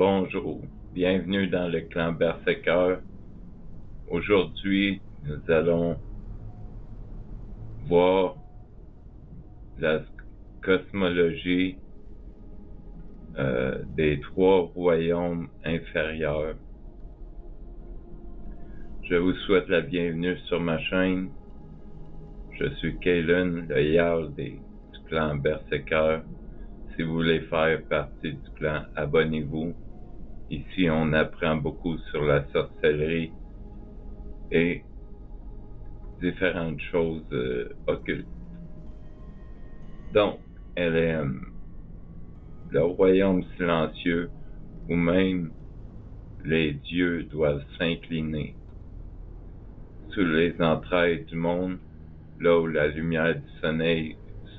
Bonjour, bienvenue dans le clan Berserker. Aujourd'hui, nous allons voir la cosmologie des trois royaumes inférieurs. Je vous souhaite la bienvenue sur ma chaîne. Je suis Kalen, le Jarl du clan Berserker. Si vous voulez faire partie du clan, abonnez-vous. Ici, on apprend beaucoup sur la sorcellerie et différentes choses occultes. Donc, LM, le royaume silencieux où même les dieux doivent s'incliner. Sous les entrailles du monde, là où la lumière du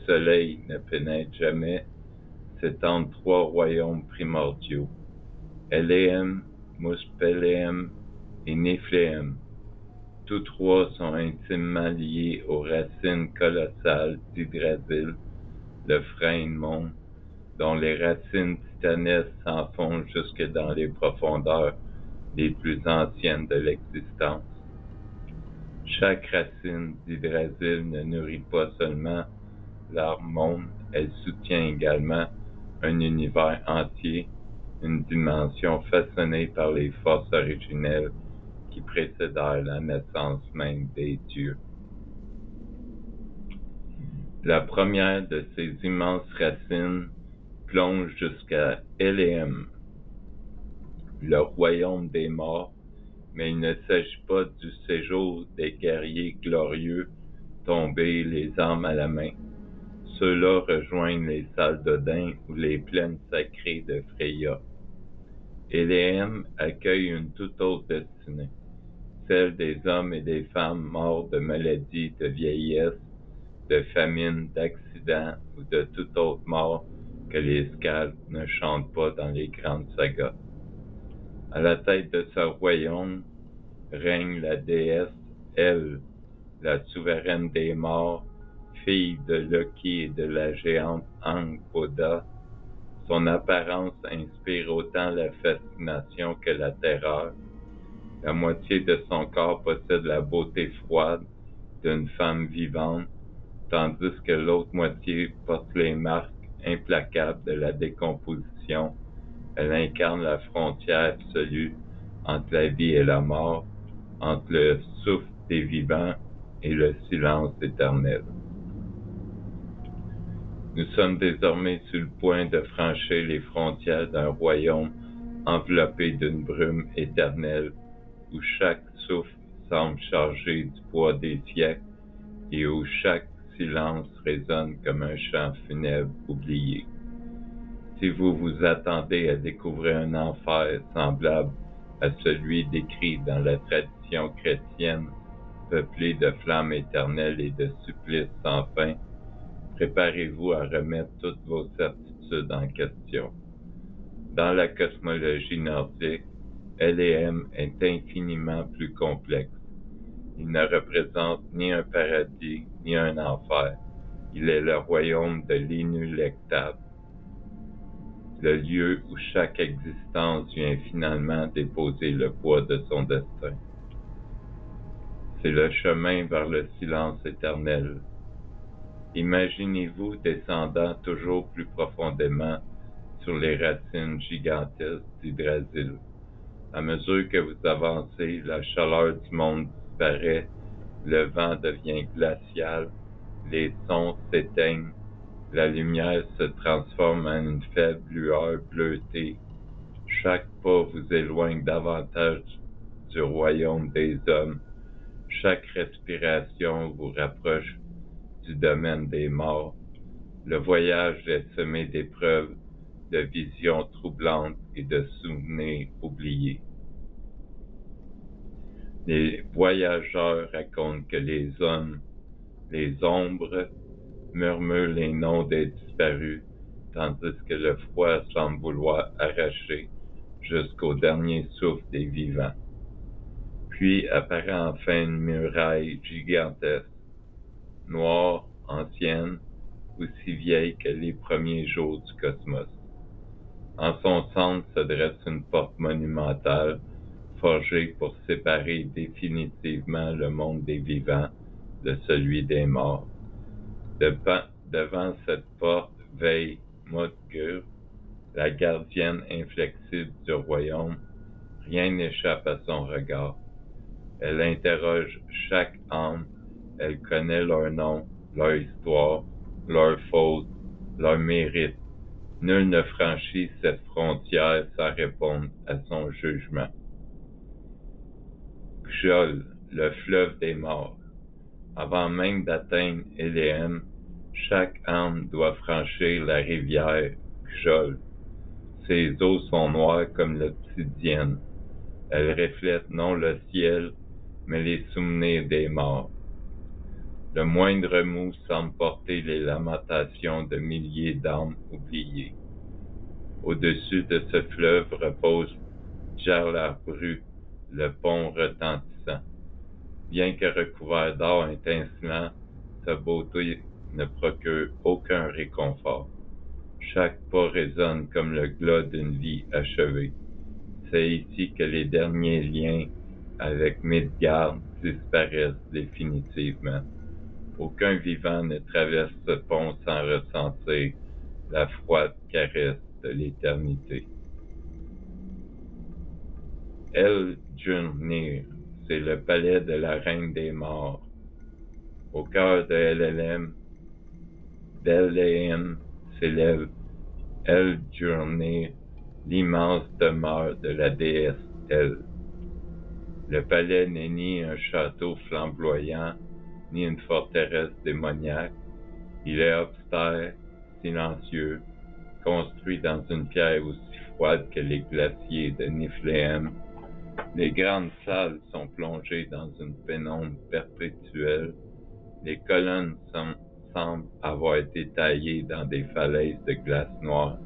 soleil ne pénètre jamais, s'étendent trois royaumes primordiaux, Eleem, Muspelheim et Niflheim. Tous trois sont intimement liés aux racines colossales d'Yggdrasil, le frein de monde, dont les racines titanesques s'enfoncent jusque dans les profondeurs les plus anciennes de l'existence. Chaque racine d'Yggdrasil ne nourrit pas seulement leur monde, elle soutient également un univers entier, une dimension façonnée par les forces originelles qui précédèrent la naissance même des dieux. La première de ces immenses racines plonge jusqu'à Eleem, le royaume des morts, mais il ne s'agit pas du séjour des guerriers glorieux tombés les armes à la main. Ceux-là rejoignent les salles d'Odin ou les plaines sacrées de Freya. Eleem accueille une toute autre destinée, celle des hommes et des femmes morts de maladies, de vieillesse, de famine, d'accidents ou de toute autre mort que les Scalds ne chantent pas dans les grandes sagas. À la tête de ce royaume règne la déesse El, la souveraine des morts, fille de Loki et de la géante Angboda. Son apparence inspire autant la fascination que la terreur. La moitié de son corps possède la beauté froide d'une femme vivante, tandis que l'autre moitié porte les marques implacables de la décomposition. Elle incarne la frontière absolue entre la vie et la mort, entre le souffle des vivants et le silence éternel. Nous sommes désormais sur le point de franchir les frontières d'un royaume enveloppé d'une brume éternelle, où chaque souffle semble chargé du poids des siècles et où chaque silence résonne comme un chant funèbre oublié. Si vous vous attendez à découvrir un enfer semblable à celui décrit dans la tradition chrétienne, peuplé de flammes éternelles et de supplices sans fin, préparez-vous à remettre toutes vos certitudes en question. Dans la cosmologie nordique, Eleem est infiniment plus complexe. Il ne représente ni un paradis ni un enfer. Il est le royaume de l'inulectable, le lieu où chaque existence vient finalement déposer le poids de son destin. C'est le chemin vers le silence éternel. Imaginez-vous descendant toujours plus profondément sur les racines gigantesques d'Yggdrasil. À mesure que vous avancez, la chaleur du monde disparaît, le vent devient glacial, les sons s'éteignent, la lumière se transforme en une faible lueur bleutée. Chaque pas vous éloigne davantage du royaume des hommes. Chaque respiration vous rapproche du domaine des morts. Le voyage est semé d'épreuves, de visions troublantes et de souvenirs oubliés. Les voyageurs racontent que les hommes, les ombres, murmurent les noms des disparus, tandis que le froid semble vouloir arracher jusqu'au dernier souffle des vivants. Puis apparaît enfin une muraille gigantesque, noire, ancienne, aussi vieille que les premiers jours du cosmos. En son centre se dresse une porte monumentale, forgée pour séparer définitivement le monde des vivants de celui des morts. Devant cette porte veille Motgur, la gardienne inflexible du royaume. Rien n'échappe à son regard. Elle interroge chaque âme, elle connaît leur nom, leur histoire, leurs fautes, leurs mérites. Nul ne franchit cette frontière sans répondre à son jugement. Xol, le fleuve des morts. Avant même d'atteindre Eléem, chaque âme doit franchir la rivière Xol. Ses eaux sont noires comme l'obsidienne. Elles reflètent non le ciel, mais les souvenirs des morts. Le moindre remous semble porter les lamentations de milliers d'âmes oubliées. Au-dessus de ce fleuve repose Jarlarbru, le pont retentissant. Bien que recouvert d'or intincelant, sa beauté ne procure aucun réconfort. Chaque pas résonne comme le glas d'une vie achevée. C'est ici que les derniers liens avec Midgard disparaissent définitivement. Aucun vivant ne traverse ce pont sans ressentir la froide caresse de l'éternité. El-Jurnir, c'est le palais de la reine des morts. Au cœur d'Eléem s'élève El-Jurnir, l'immense demeure de la déesse El. Le palais n'est ni un château flamboyant, ni une forteresse démoniaque. Il est austère, silencieux, construit dans une pierre aussi froide que les glaciers de Niflheim. Les grandes salles sont plongées dans une pénombre perpétuelle. Les colonnes semblent avoir été taillées dans des falaises de glace noire.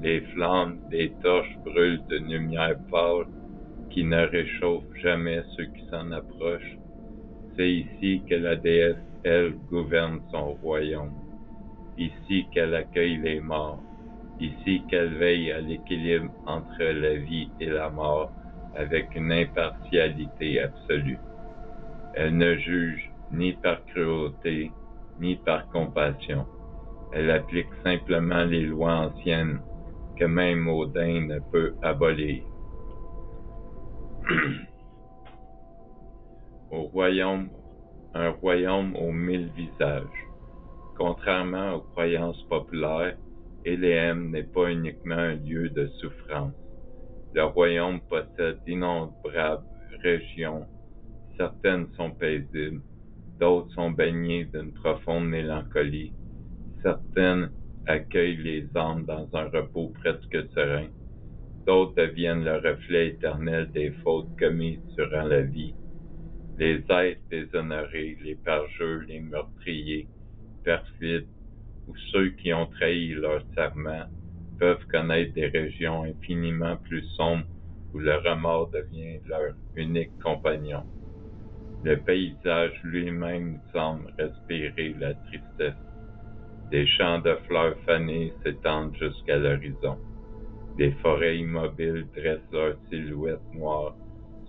Les flammes des torches brûlent d'une lumière pâle qui ne réchauffe jamais ceux qui s'en approchent. C'est ici que la déesse, elle, gouverne son royaume. Ici qu'elle accueille les morts. Ici qu'elle veille à l'équilibre entre la vie et la mort avec une impartialité absolue. Elle ne juge ni par cruauté, ni par compassion. Elle applique simplement les lois anciennes que même Odin ne peut abolir. Un royaume aux 1000 visages. Contrairement aux croyances populaires, Eléem n'est pas uniquement un lieu de souffrance. Le royaume possède d'innombrables régions. Certaines sont paisibles, d'autres sont baignées d'une profonde mélancolie. Certaines accueillent les âmes dans un repos presque serein. D'autres deviennent le reflet éternel des fautes commises durant la vie. Les êtres déshonorés, les parjeux, les meurtriers, perfides, ou ceux qui ont trahi leur serment peuvent connaître des régions infiniment plus sombres où le remords devient leur unique compagnon. Le paysage lui-même semble respirer la tristesse. Des champs de fleurs fanées s'étendent jusqu'à l'horizon. Des forêts immobiles dressent leurs silhouettes noires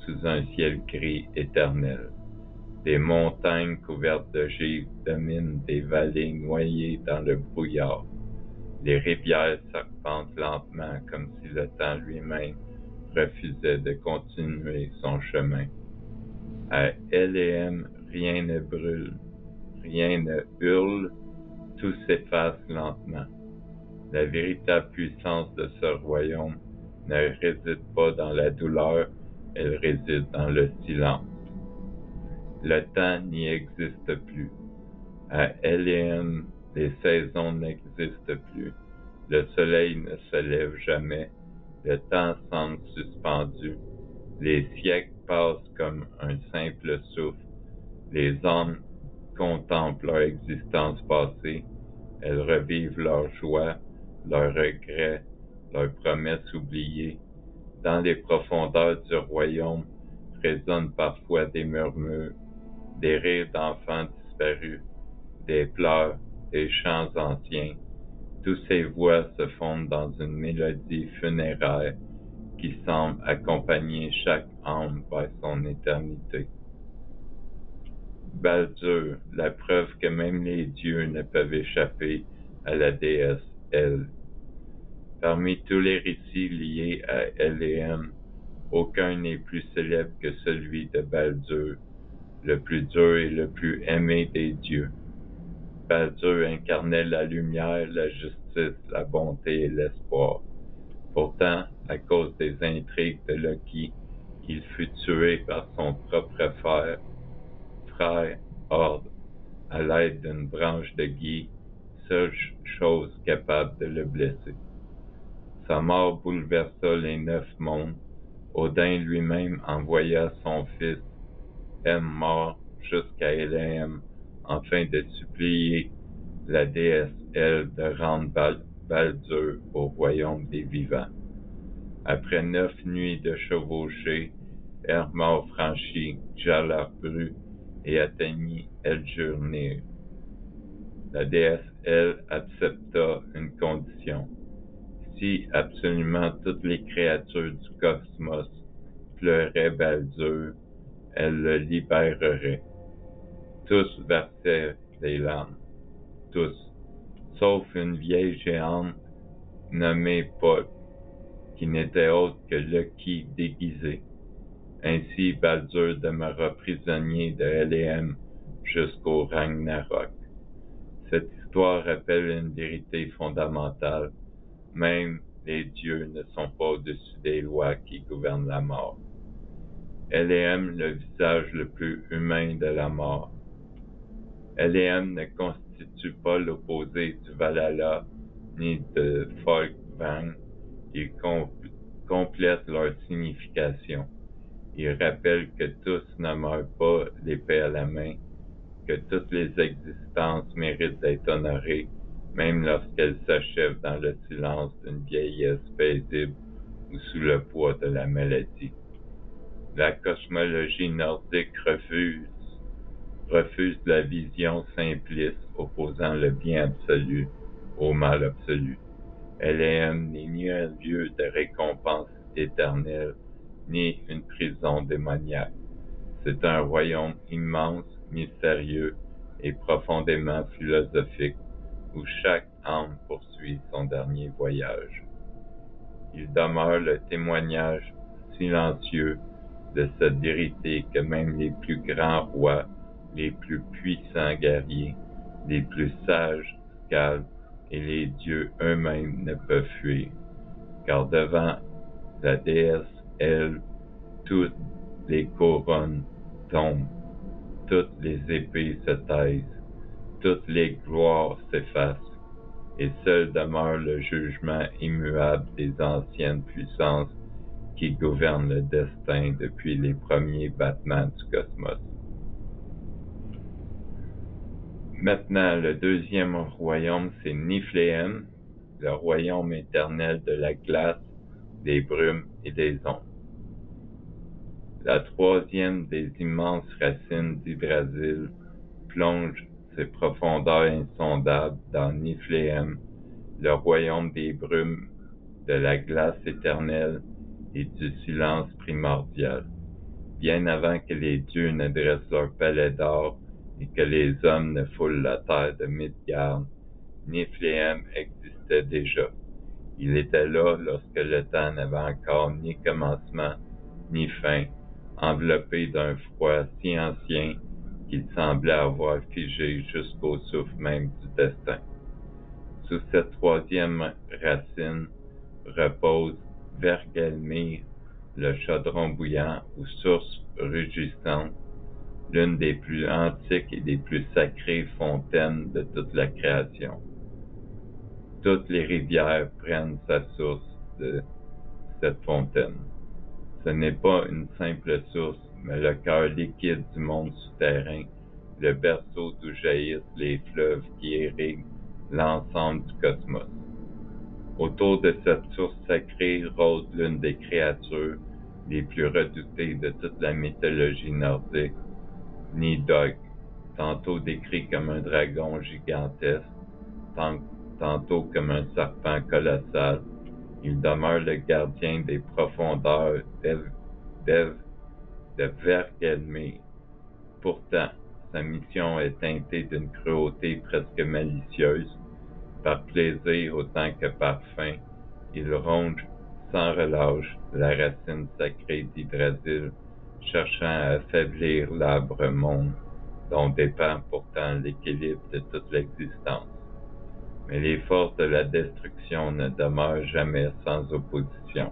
sous un ciel gris éternel. Des montagnes couvertes de givre dominent des vallées noyées dans le brouillard. Les rivières serpentent lentement comme si le temps lui-même refusait de continuer son chemin. À Eléem, rien ne brûle, rien ne hurle, tout s'efface lentement. La véritable puissance de ce royaume ne réside pas dans la douleur, elle réside dans le silence. Le temps n'y existe plus. À Eléem, les saisons n'existent plus. Le soleil ne se lève jamais. Le temps semble suspendu. Les siècles passent comme un simple souffle. Les âmes contemplent leur existence passée. Elles revivent leurs joies, leurs regrets, leurs promesses oubliées. Dans les profondeurs du royaume résonnent parfois des murmures, des rires d'enfants disparus, des pleurs, des chants anciens. Toutes ces voix se fondent dans une mélodie funéraire qui semble accompagner chaque âme vers son éternité. Baldur, la preuve que même les dieux ne peuvent échapper à la déesse El. Parmi tous les récits liés à Eléem, aucun n'est plus célèbre que celui de Baldur, le plus dur et le plus aimé des dieux. Baldur incarnait la lumière, la justice, la bonté et l'espoir. Pourtant, à cause des intrigues de Loki, il fut tué par son propre frère Hord, à l'aide d'une branche de gui, seule chose capable de le blesser. Sa mort bouleversa les 9 mondes. Odin lui-même envoya son fils mort jusqu'à Eléem afin de supplier la déesse Elle de rendre Baldur au royaume des vivants. Après 9 nuits de chevauchée, Hermor franchit Jalarbru et atteignit Eljurnir. La déesse Elle accepta une condition. Si absolument toutes les créatures du cosmos pleuraient Baldur, elle le libérerait. Tous versaient des larmes, tous, sauf une vieille géante nommée Pog, qui n'était autre que Loki déguisé. Ainsi Baldur demeura prisonnier de Eléem jusqu'au Ragnarok. Cette histoire rappelle une vérité fondamentale. Même les dieux ne sont pas au-dessus des lois qui gouvernent la mort. Eléem, le visage le plus humain de la mort. Eléem ne constitue pas l'opposé du Valhalla ni de Folkvang. Il complète leur signification. Il rappelle que tous ne meurent pas l'épée à la main, que toutes les existences méritent d'être honorées, même lorsqu'elles s'achèvent dans le silence d'une vieillesse paisible ou sous le poids de la maladie. La cosmologie nordique refuse la vision simpliste opposant le bien absolu au mal absolu. Eléem n'est ni un lieu de récompense éternelle, ni une prison démoniaque. C'est un royaume immense, mystérieux et profondément philosophique où chaque âme poursuit son dernier voyage. Il demeure le témoignage silencieux de cette vérité que même les plus grands rois, les plus puissants guerriers, les plus sages scaldes et les dieux eux-mêmes ne peuvent fuir, car devant la déesse Elle, toutes les couronnes tombent, toutes les épées se taisent, toutes les gloires s'effacent, et seul demeure le jugement immuable des anciennes puissances qui gouvernent le destin depuis les premiers battements du cosmos. Maintenant, le deuxième royaume, c'est Niflhéem, le royaume éternel de la glace, des brumes et des ombres. La troisième des immenses racines d'Yggdrasil plonge ses profondeurs insondables dans Niflhéem, le royaume des brumes, de la glace éternelle et du silence primordial. Bien avant que les dieux ne dressent leur palais d'or et que les hommes ne foulent la terre de Midgard, Niflhéem existait déjà. Il était là lorsque le temps n'avait encore ni commencement ni fin, enveloppé d'un froid si ancien qu'il semblait avoir figé jusqu'au souffle même du destin. Sous cette troisième racine repose Hvergelmir, le chaudron bouillant ou source rugissante, l'une des plus antiques et des plus sacrées fontaines de toute la création. Toutes les rivières prennent sa source de cette fontaine. Ce n'est pas une simple source, mais le cœur liquide du monde souterrain, le berceau d'où jaillissent les fleuves qui irriguent l'ensemble du cosmos. Autour de cette source sacrée rôde l'une des créatures les plus redoutées de toute la mythologie nordique, Nidhogg, tantôt décrit comme un dragon gigantesque, tantôt comme un serpent colossal. Il demeure le gardien des profondeurs de Vergelmir. Pourtant, sa mission est teintée d'une cruauté presque malicieuse. Par plaisir autant que par faim, il ronge sans relâche la racine sacrée d'Yggdrasil, cherchant à affaiblir l'arbre monde dont dépend pourtant l'équilibre de toute l'existence. Mais les forces de la destruction ne demeurent jamais sans opposition.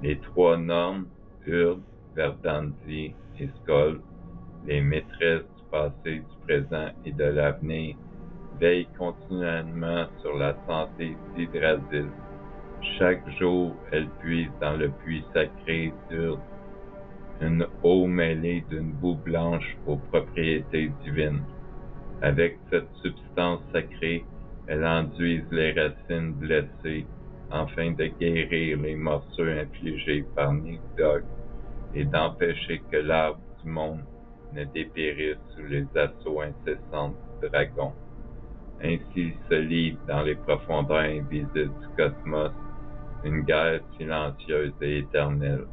Les trois normes, Urd, Verdandi et Skoll, les maîtresses du passé, du présent et de l'avenir, veillent continuellement sur la santé d'Yggdrasil. Chaque jour, elles puisent dans le puits sacré d'Urd une eau mêlée d'une boue blanche aux propriétés divines. Avec cette substance sacrée, elles enduisent les racines blessées afin de guérir les morsures infligées par Nidhogg et d'empêcher que l'arbre du monde ne dépérisse sous les assauts incessants du dragon. Ainsi se livre dans les profondeurs invisibles du cosmos une guerre silencieuse et éternelle.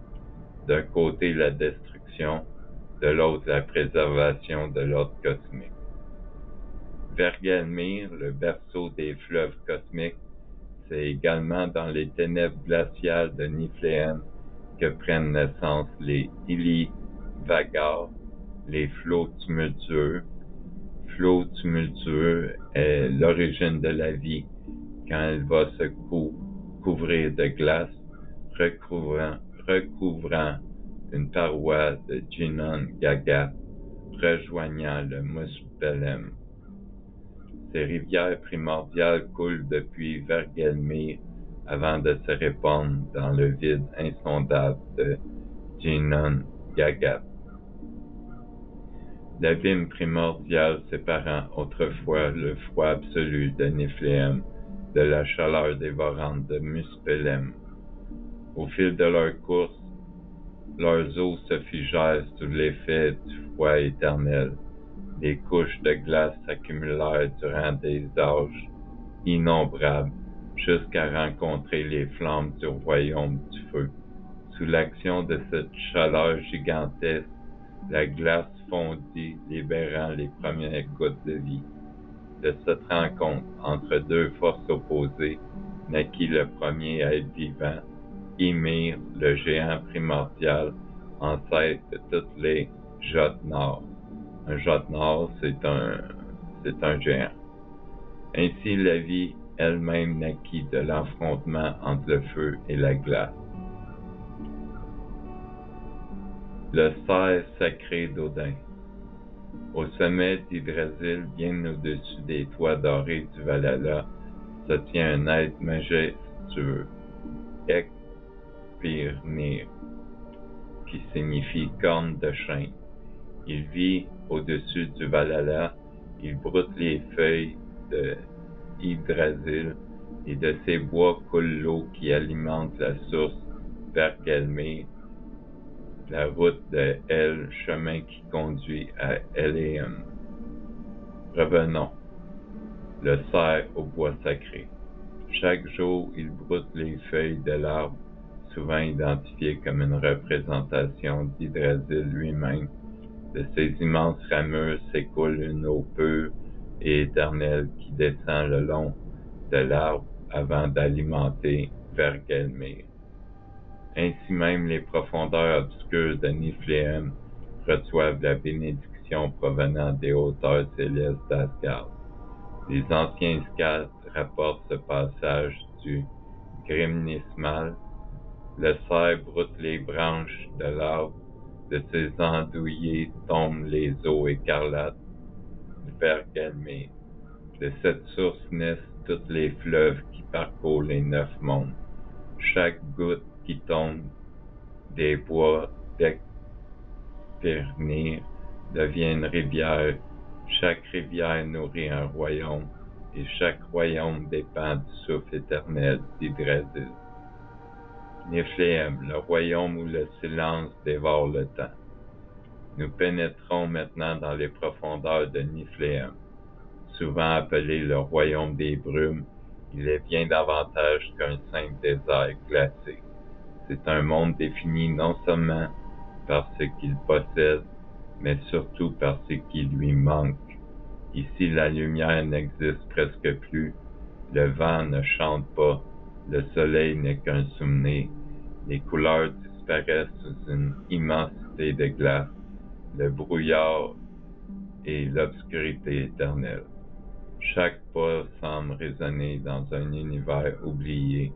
D'un côté la destruction, de l'autre la préservation de l'ordre cosmique. Vergelmir, le berceau des fleuves cosmiques, c'est également dans les ténèbres glaciales de Niflheim que prennent naissance les Ily-Vagar, les flots tumultueux. Flot tumultueux est l'origine de la vie quand elle va se couvrir de glace, recouvrant une paroi de Ginnungagap, rejoignant le Muspelheim. Ces rivières primordiales coulent depuis Vergelmir avant de se répandre dans le vide insondable de Ginnungagap. L'abîme primordial séparant autrefois le froid absolu de Niflheim de la chaleur dévorante de Muspelheim. Au fil de leur course, leurs eaux se figèrent sous l'effet du froid éternel. Les couches de glace s'accumulèrent durant des âges innombrables jusqu'à rencontrer les flammes du royaume du feu. Sous l'action de cette chaleur gigantesque, la glace fondit, libérant les premières gouttes de vie. De cette rencontre entre deux forces opposées naquit le premier être vivant, Ymir, le géant primordial, ancêtre de toutes les Jotnar. Un Jotnar, c'est un géant. Ainsi, la vie elle-même naquit de l'affrontement entre le feu et la glace. Le cerf sacré d'Odin. Au sommet d'Yggdrasil, bien au-dessus des toits dorés du Valhalla, se tient un être majestueux, Ekpirnir, qui signifie corne de chêne. Il vit au-dessus du Valhalla, il broute les feuilles de Yggdrasil, et de ses bois coule l'eau qui alimente la source Vergelmir, la route de El, chemin qui conduit à Eléum. Revenons. Le cerf au bois sacré. Chaque jour, il broute les feuilles de l'arbre, souvent identifié comme une représentation d'Yggdrasil lui-même. De ces immenses ramures s'écoule une eau pure et éternelle qui descend le long de l'arbre avant d'alimenter Vergelmir. Ainsi même, les profondeurs obscures de Niflheim reçoivent la bénédiction provenant des hauteurs célestes d'Asgard. Les anciens scats rapportent ce passage du Grimnismal. Le cerf broute les branches de l'arbre, de ses andouillés tombent les eaux écarlates du Vergelmir. De cette source naissent tous les fleuves qui parcourent les 9 mondes. Chaque goutte qui tombe des bois d'Ekpirnir devient une rivière. Chaque rivière nourrit un royaume, et chaque royaume dépend du souffle éternel d'Yggdrasil. Niflheim, le royaume où le silence dévore le temps. Nous pénétrons maintenant dans les profondeurs de Niflheim, souvent appelé le royaume des brumes Il est bien davantage qu'un simple désert glacé. C'est un monde défini non seulement par ce qu'il possède, mais surtout par ce qui lui manque. Ici, la lumière n'existe presque plus, le vent ne chante pas, le soleil n'est qu'un souvenir, les couleurs disparaissent sous une immensité de glace, le brouillard et l'obscurité éternelle. Chaque pas semble résonner dans un univers oublié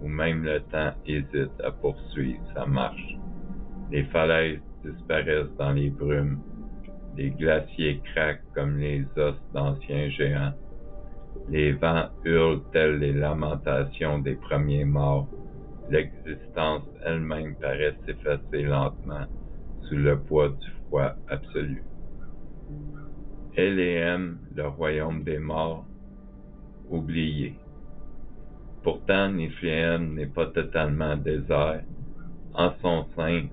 où même le temps hésite à poursuivre sa marche. Les falaises disparaissent dans les brumes, les glaciers craquent comme les os d'anciens géants, les vents hurlent telles les lamentations des premiers morts, l'existence elle-même paraît s'effacer lentement sous le poids du froid absolu. Eléem, le royaume des morts, oublié. Pourtant, Niflhéem n'est pas totalement désert. En son sein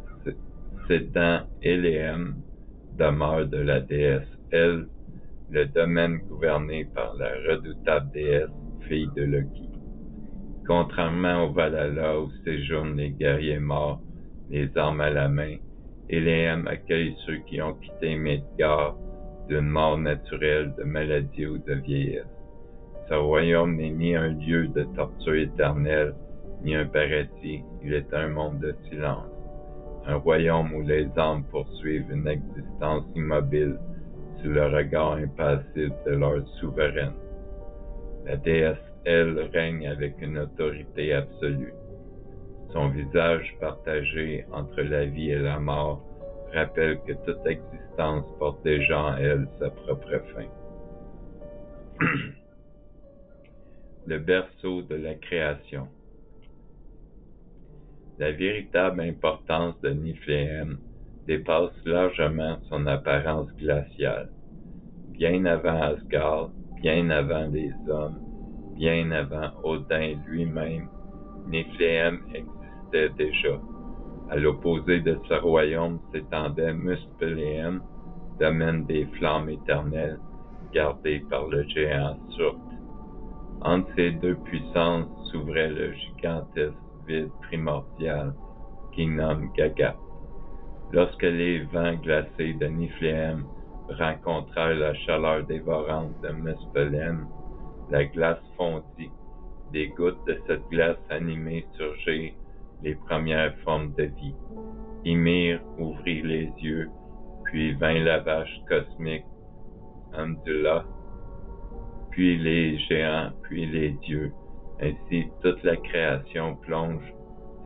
s'étend Eléem, demeure de la déesse El, le domaine gouverné par la redoutable déesse, fille de Loki. Contrairement au Valhalla où séjournent les guerriers morts, les armes à la main, Eléem accueille ceux qui ont quitté Midgard d'une mort naturelle, de maladie ou de vieillesse. Ce royaume n'est ni un lieu de torture éternelle, ni un paradis, il est un monde de silence. Un royaume où les âmes poursuivent une existence immobile sous le regard impassible de leur souveraine. La déesse, elle, règne avec une autorité absolue. Son visage partagé entre la vie et la mort rappelle que toute existence porte déjà en elle sa propre fin. Le berceau de la création. La véritable importance de Niflhéem dépasse largement son apparence glaciale. Bien avant Asgard, bien avant les hommes, bien avant Odin lui-même, Niflhéem existait déjà. À l'opposé de ce royaume s'étendait Muspelheim, domaine des flammes éternelles, gardé par le géant Surte. Entre ces deux puissances s'ouvrait le gigantesque vide primordial qu'il nomme Gaga. Lorsque les vents glacés de Niflhéem rencontrèrent la chaleur dévorante de Muspelheim, la glace fondit. Des gouttes de cette glace animée surgirent les premières formes de vie. Ymir ouvrit les yeux, puis vint la vache cosmique, Amdula, puis les géants, puis les dieux. Ainsi, toute la création plonge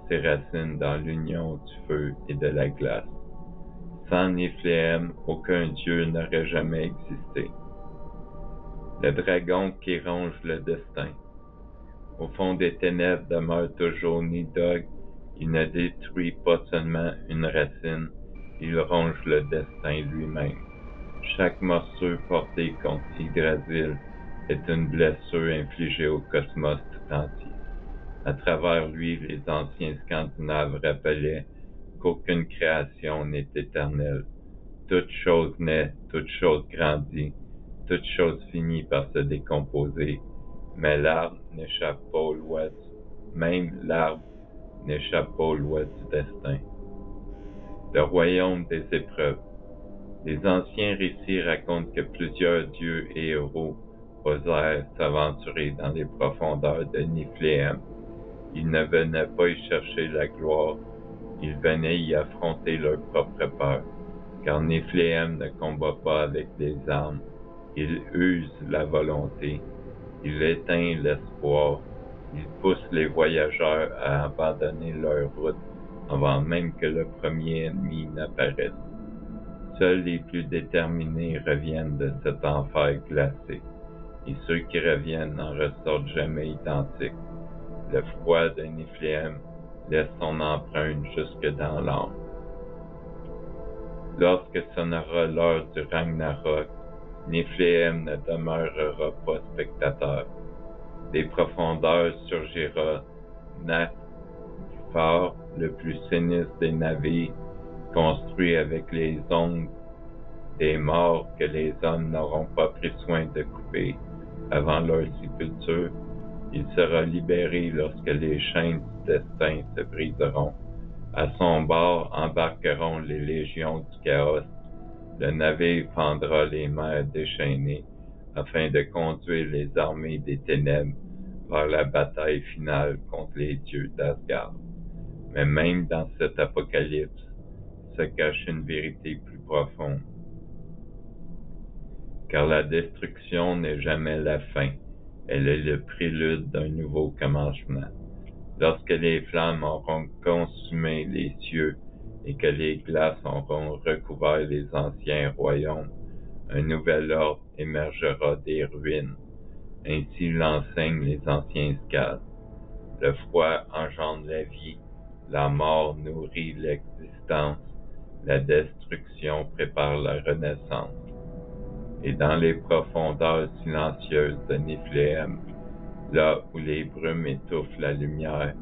ses racines dans l'union du feu et de la glace. Sans Niflhéem, aucun dieu n'aurait jamais existé. Le dragon qui ronge le destin. Au fond des ténèbres demeure toujours Nidhogg. Il ne détruit pas seulement une racine, il ronge le destin lui-même. Chaque morceau porté contre Yggdrasil est une blessure infligée au cosmos tout entier. À travers lui, les anciens Scandinaves rappelaient qu'aucune création n'est éternelle. Toute chose naît, toute chose grandit, toute chose finit par se décomposer, mais l'arbre n'échappe pas aux lois même l'arbre n'échappe pas aux lois du destin. Le royaume des épreuves. Les anciens récits racontent que plusieurs dieux et héros osèrent s'aventurer dans les profondeurs de Niflhéem. Ils ne venaient pas y chercher la gloire, ils venaient y affronter leur propre peur. Car Niflhéem ne combat pas avec des armes, il use la volonté, il éteint l'espoir, il pousse les voyageurs à abandonner leur route avant même que le premier ennemi n'apparaisse. Seuls les plus déterminés reviennent de cet enfer glacé, et ceux qui reviennent n'en ressortent jamais identiques. Le froid de Niflhéem laisse son empreinte jusque dans l'âme. Lorsque sonnera l'heure du Ragnarok, Niflhéem ne demeurera pas spectateur. Des profondeurs surgira Nathfar, le plus sinistre des navires, construit avec les ongles des morts que les hommes n'auront pas pris soin de couper avant leur sépulture. Il sera libéré lorsque les chaînes du destin se briseront. À son bord embarqueront les légions du chaos. Le navire fendra les mers déchaînées afin de conduire les armées des ténèbres vers la bataille finale contre les dieux d'Asgard. Mais même dans cet apocalypse se cache une vérité plus profonde. Car la destruction n'est jamais la fin, elle est le prélude d'un nouveau commencement. Lorsque les flammes auront consumé les cieux et que les glaces auront recouvert les anciens royaumes, un nouvel ordre émergera des ruines. Ainsi l'enseignent les anciens scales. Le froid engendre la vie, la mort nourrit l'existence, la destruction prépare la renaissance. Et dans les profondeurs silencieuses de Niflhéem, là où les brumes étouffent la lumière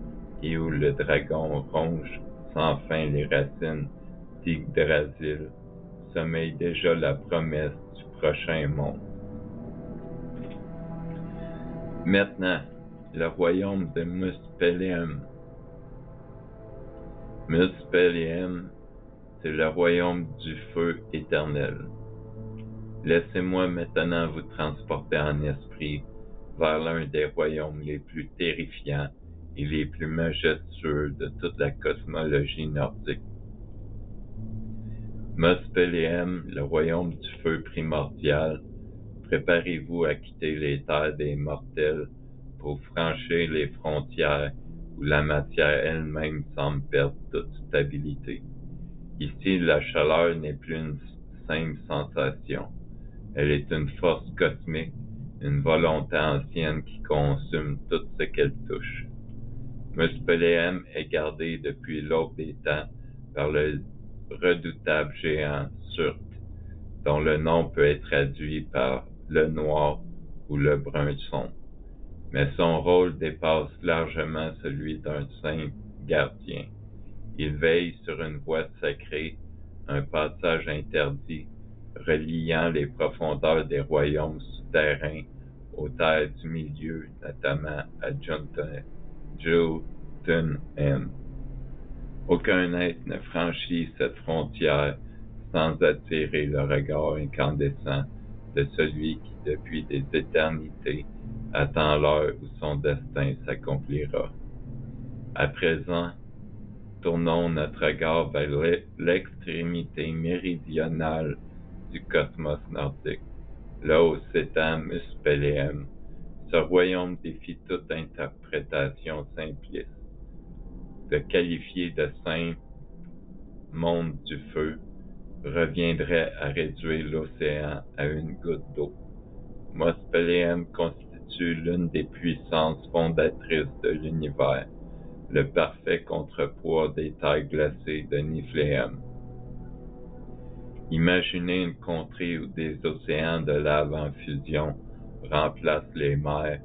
et où le dragon ronge sans fin les racines d'Yggdrasil, sommeille déjà la promesse du prochain monde. Maintenant, le royaume de Muspelheim. Muspelheim, c'est le royaume du feu éternel. Laissez-moi maintenant vous transporter en esprit vers l'un des royaumes les plus terrifiants et les plus majestueux de toute la cosmologie nordique. Muspelheim, le royaume du feu primordial, préparez-vous à quitter les terres des mortels pour franchir les frontières où la matière elle-même semble perdre toute stabilité. Ici, la chaleur n'est plus une simple sensation. Elle est une force cosmique, une volonté ancienne qui consume tout ce qu'elle touche. Muspelheim est gardé depuis l'aube des temps par le redoutable géant Surtr, dont le nom peut être traduit par le noir ou le brun sombre. Mais son rôle dépasse largement celui d'un simple gardien. Il veille sur une voie sacrée, un passage interdit, reliant les profondeurs des royaumes souterrains aux terres du milieu, notamment à Jotunheim. Aucun être ne franchit cette frontière sans attirer le regard incandescent de celui qui, depuis des éternités, attend l'heure où son destin s'accomplira. À présent, tournons notre regard vers l'extrémité méridionale du cosmos nordique, là où s'étend Muspelheim. Ce royaume défie toute interprétation simpliste. De qualifier de simple monde du feu reviendrait à réduire l'océan à une goutte d'eau. Muspelheim constitue l'une des puissances fondatrices de l'univers, le parfait contrepoids des terres glacées de Niflhéem. Imaginez une contrée où des océans de lave en fusion remplacent les mers,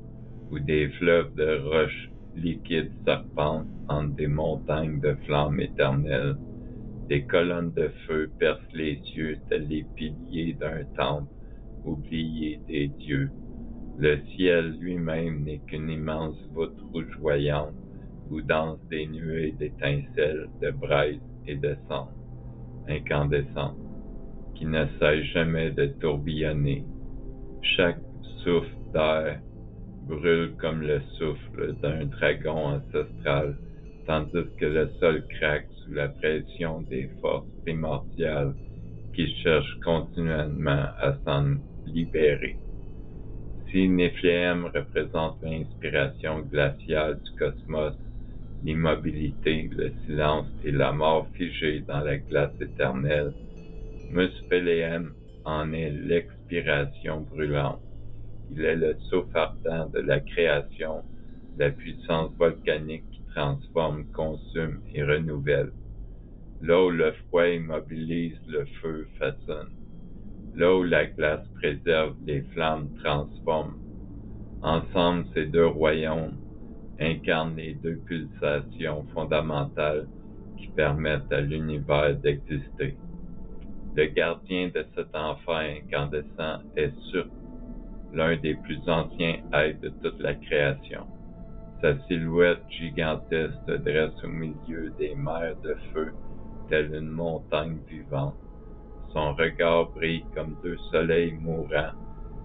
où des fleuves de roches liquides serpentent entre des montagnes de flammes éternelles. Des colonnes de feu percent les cieux tels les piliers d'un temple oublié des dieux. Le ciel lui-même n'est qu'une immense voûte rougeoyante où dansent des nuées d'étincelles, de braise et de cendres incandescentes, qui ne cessent jamais de tourbillonner. Chaque souffle d'air brûle comme le souffle d'un dragon ancestral, tandis que le sol craque sous la pression des forces primordiales qui cherchent continuellement à s'en libérer. Si Niflhéem représente l'inspiration glaciale du cosmos, l'immobilité, le silence et la mort figée dans la glace éternelle, Muspelheim en est l'expiration brûlante. Il est le souffle ardent de la création, la puissance volcanique qui transforme, consume et renouvelle. Là où le froid immobilise, le feu façonne. Là où la glace préserve, les flammes transforment. Ensemble, ces deux royaumes incarnent les deux pulsations fondamentales qui permettent à l'univers d'exister. Le gardien de cet enfer incandescent est Surtr, l'un des plus anciens êtres de toute la création. Sa silhouette gigantesque se dresse au milieu des mers de feu, telle une montagne vivante. Son regard brille comme deux soleils mourants,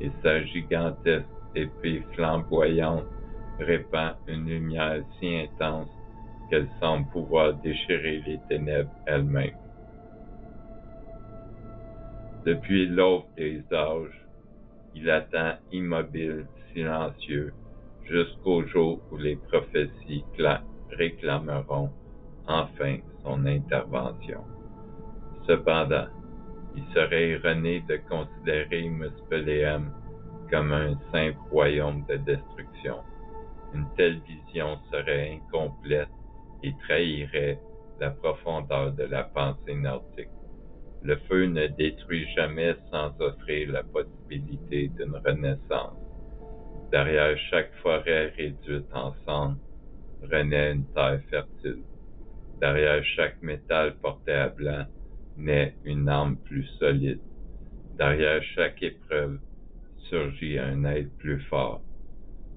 et sa gigantesque épée flamboyante répand une lumière si intense qu'elle semble pouvoir déchirer les ténèbres elles-mêmes. Depuis l'aube des âges, il attend immobile, silencieux, jusqu'au jour où les prophéties réclameront enfin son intervention. Cependant, il serait erroné de considérer Muspelheim comme un simple royaume de destruction. Une telle vision serait incomplète et trahirait la profondeur de la pensée nordique. Le feu ne détruit jamais sans offrir la possibilité d'une renaissance. Derrière chaque forêt réduite en cendres renaît une terre fertile. Derrière chaque métal porté à blanc naît une âme plus solide. Derrière chaque épreuve surgit un être plus fort.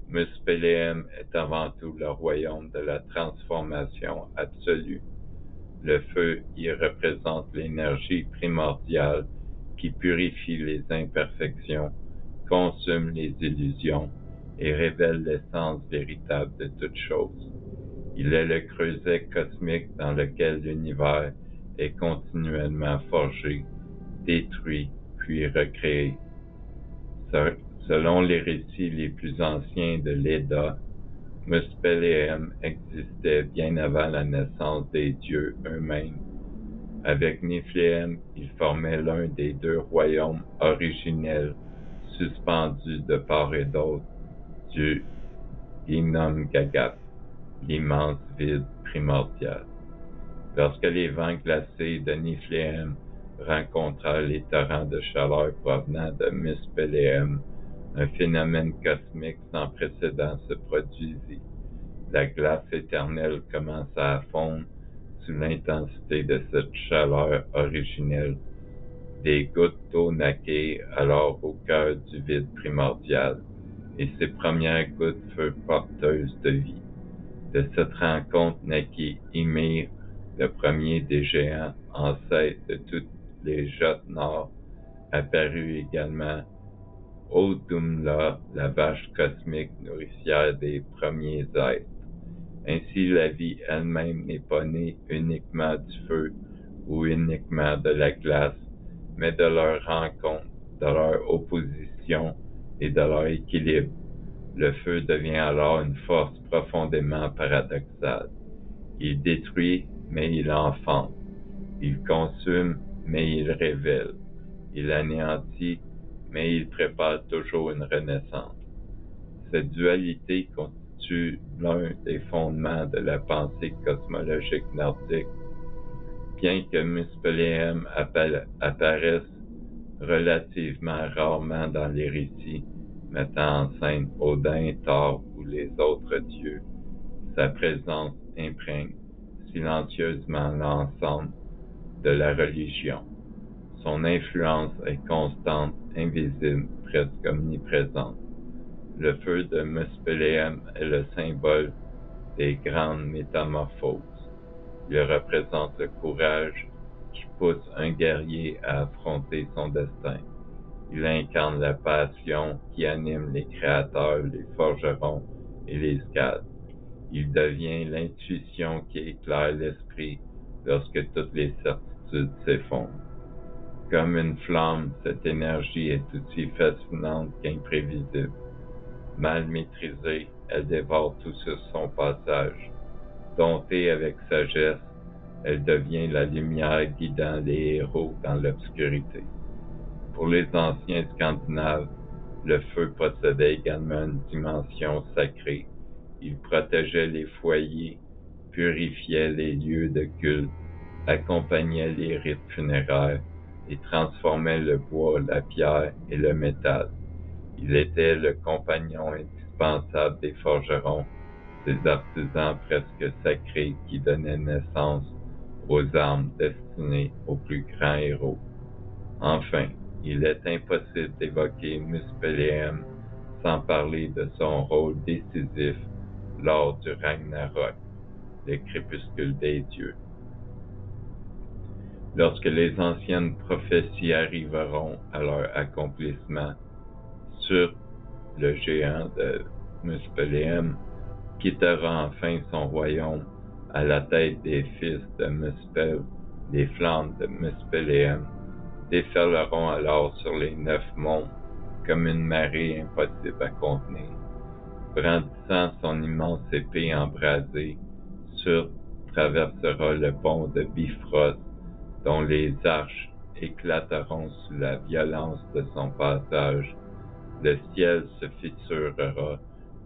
Muspelheim est avant tout le royaume de la transformation absolue. Le feu y représente l'énergie primordiale qui purifie les imperfections, consume les illusions et révèle l'essence véritable de toute chose. Il est le creuset cosmique dans lequel l'univers est continuellement forgé, détruit, puis recréé. Selon les récits les plus anciens de l'Edda, Muspelheim existait bien avant la naissance des dieux eux-mêmes. Avec Niflheim, il formait l'un des deux royaumes originels suspendus de part et d'autre du Ginnungagap, l'immense vide primordial. Lorsque les vents glacés de Niflheim rencontrèrent les torrents de chaleur provenant de Muspelheim, un phénomène cosmique sans précédent se produisit. La glace éternelle commença à fondre sous l'intensité de cette chaleur originelle. Des gouttes d'eau naquirent alors au cœur du vide primordial, et ces premières gouttes furent porteuses de vie. De cette rencontre naquit Ymir, le premier des géants, ancêtre de tous les Jotnar. Apparut également Audumla, la vache cosmique nourricière des premiers êtres. Ainsi, la vie elle-même n'est pas née uniquement du feu ou uniquement de la glace, mais de leur rencontre, de leur opposition et de leur équilibre. Le feu devient alors une force profondément paradoxale. Il détruit, mais il enfante. Il consume, mais il révèle. Il anéantit, mais il prépare toujours une renaissance. Cette dualité constitue l'un des fondements de la pensée cosmologique nordique. Bien que Muspelheim apparaisse relativement rarement dans les récits mettant en scène Odin, Thor ou les autres dieux, sa présence imprègne silencieusement l'ensemble de la religion. Son influence est constante, invisible, presque omniprésente. Le feu de Muspelheim est le symbole des grandes métamorphoses. Il représente le courage qui pousse un guerrier à affronter son destin. Il incarne la passion qui anime les créateurs, les forgerons et les scades. Il devient l'intuition qui éclaire l'esprit lorsque toutes les certitudes s'effondrent. Comme une flamme, cette énergie est aussi fascinante qu'imprévisible. Mal maîtrisée, elle dévore tout sur son passage. Domptée avec sagesse, elle devient la lumière guidant les héros dans l'obscurité. Pour les anciens Scandinaves, le feu possédait également une dimension sacrée. Il protégeait les foyers, purifiait les lieux de culte, accompagnait les rites funéraires et transformait le bois, la pierre et le métal. Il était le compagnon indispensable des forgerons, ces artisans presque sacrés qui donnaient naissance aux armes destinées aux plus grands héros. Enfin, il est impossible d'évoquer Muspelheim sans parler de son rôle décisif lors du Ragnarok, le crépuscule des dieux. Lorsque les anciennes prophéties arriveront à leur accomplissement, sur le géant de Muspelheim quittera enfin son royaume à la tête des fils de Muspel. Les flammes de Muspelheim déferleront alors sur les 9 mondes comme une marée impossible à contenir. Brandissant son immense épée embrasée, Surd traversera le pont de Bifrost, dont les arches éclateront sous la violence de son passage. Le ciel se fissurera,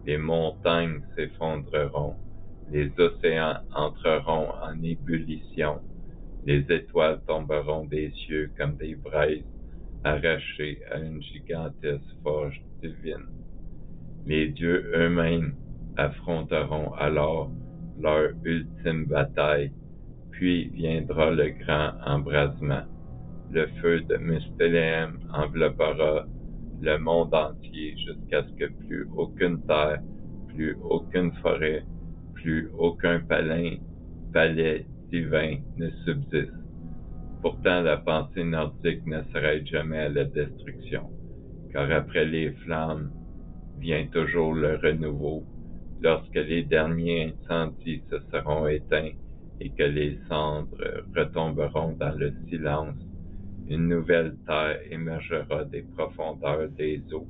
les montagnes s'effondreront, les océans entreront en ébullition, les étoiles tomberont des cieux comme des braises arrachées à une gigantesque forge divine. Les dieux eux-mêmes affronteront alors leur ultime bataille, puis viendra le grand embrasement. Le feu de Muspelheim enveloppera le monde entier jusqu'à ce que plus aucune terre, plus aucune forêt, plus aucun palais divin ne subsiste. Pourtant, la pensée nordique ne s'arrête jamais à la destruction, car après les flammes vient toujours le renouveau. Lorsque les derniers incendies se seront éteints et que les cendres retomberont dans le silence, une nouvelle terre émergera des profondeurs des eaux,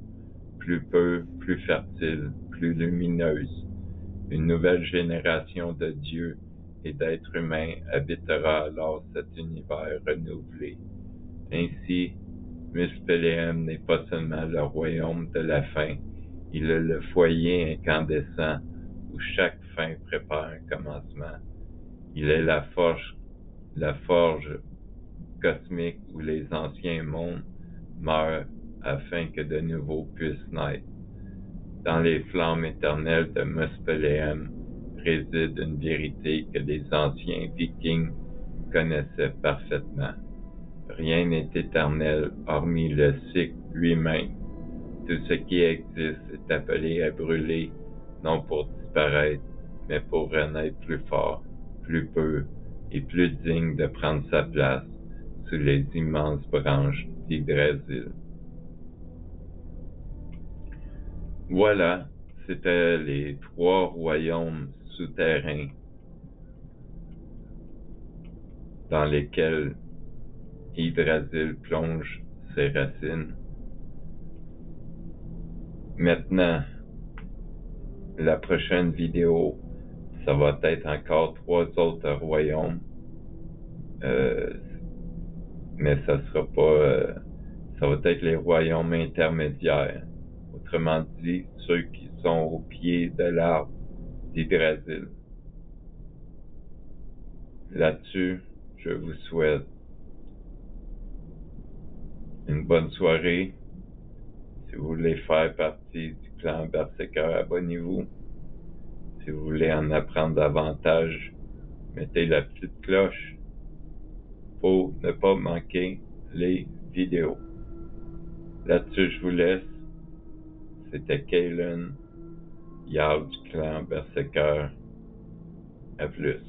plus pure, plus fertile, plus lumineuse. Une nouvelle génération de dieux et d'êtres humains habitera alors cet univers renouvelé. Ainsi, Muspelheim n'est pas seulement le royaume de la fin, il est le foyer incandescent où chaque fin prépare un commencement. Il est la forge cosmique où les anciens mondes meurent afin que de nouveaux puissent naître. Dans les flammes éternelles de Muspelheim réside une vérité que les anciens Vikings connaissaient parfaitement. Rien n'est éternel hormis le cycle lui-même. Tout ce qui existe est appelé à brûler, non pour disparaître, mais pour renaître plus fort, plus pur et plus digne de prendre sa place sous les immenses branches d'Yggdrasil. Voilà, c'était les 3 royaumes souterrains dans lesquels Yggdrasil plonge ses racines. Maintenant, la prochaine vidéo, ça va être encore 3 autres royaumes, mais ça sera pas, ça va être les royaumes intermédiaires. Autrement dit, ceux qui sont au pied de l'arbre d'Yggdrasil. Là-dessus, je vous souhaite une bonne soirée. Si vous voulez faire partie du clan Berserker, abonnez-vous. Si vous voulez en apprendre davantage, mettez la petite cloche pour ne pas manquer les vidéos. Là-dessus, je vous laisse. C'était Kalen, Jarl du clan Berserker. À plus.